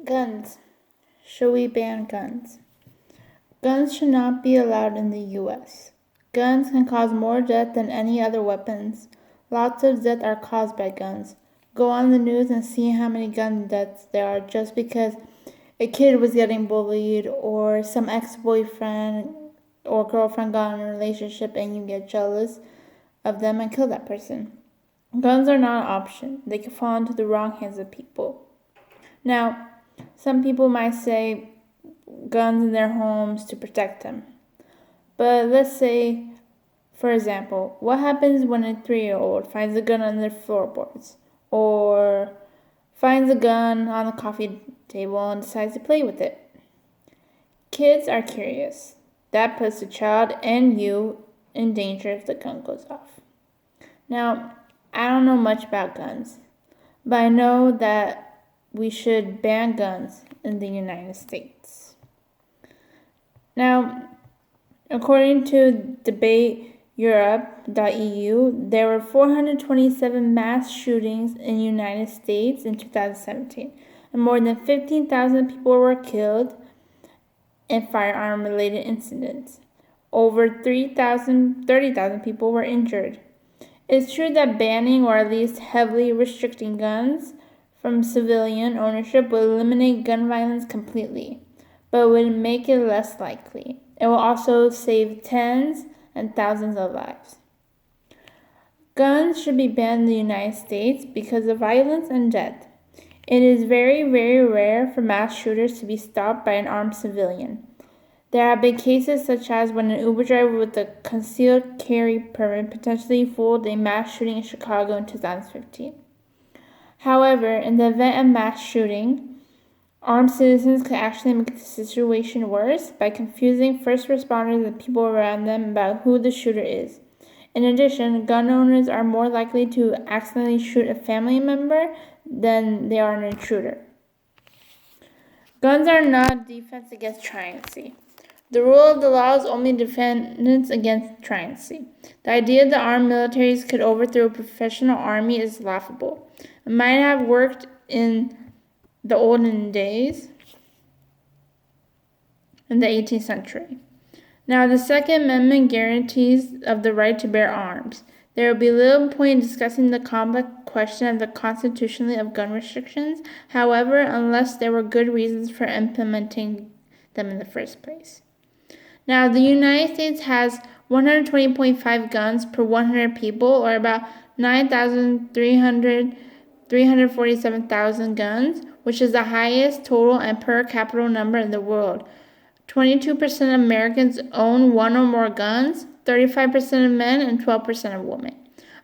Guns. Should we ban guns? Guns should not be allowed in the U.S. Guns can cause more death than any other weapons. Lots of deaths are caused by guns. Go on the news and see how many gun deaths there are just because a kid was getting bullied or some ex-boyfriend or girlfriend got in a relationship and you get jealous of them and kill that person. Guns are not an option. They can fall into the wrong hands of people. Now, some people might say guns in their homes to protect them. But let's say, for example, what happens when a 3-year-old finds a gun on their floorboards or finds a gun on the coffee table and decides to play with it? Kids are curious. That puts the child and you in danger if the gun goes off. Now, I don't know much about guns, but I know that we should ban guns in the United States. Now, according to debateeurope.eu, there were 427 mass shootings in the United States in 2017, and more than 15,000 people were killed in firearm-related incidents. Over 30,000 people were injured. It's true that banning or at least heavily restricting guns from civilian ownership would eliminate gun violence completely, but would make it less likely. It will also save tens and thousands of lives. Guns should be banned in the United States because of violence and death. It is very, very rare for mass shooters to be stopped by an armed civilian. There have been cases such as when an Uber driver with a concealed carry permit potentially fooled a mass shooting in Chicago in 2015. However, in the event of mass shooting, armed citizens could actually make the situation worse by confusing first responders and people around them about who the shooter is. In addition, gun owners are more likely to accidentally shoot a family member than they are an intruder. Guns are not defense against truancy. The rule of the law is only defense against truancy. The idea that armed militaries could overthrow a professional army is laughable. It might have worked in the olden days, in the 18th century. Now, the Second Amendment guarantees of the right to bear arms. There will be little point in discussing the complex question of the constitutionality of gun restrictions, however, unless there were good reasons for implementing them in the first place. Now, the United States has 120.5 guns per 100 people, or about 347,000 guns, which is the highest total and per capita number in the world. 22% of Americans own one or more guns, 35% of men, and 12% of women.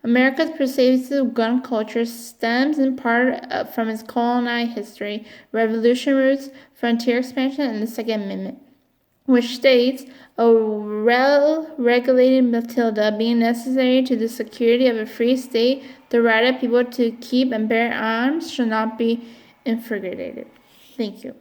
America's pervasive gun culture stems in part from its colonial history, revolution roots, frontier expansion, and the Second Amendment, which states a well-regulated Matilda being necessary to the security of a free state, the right of people to keep and bear arms shall not be infringed. Thank you.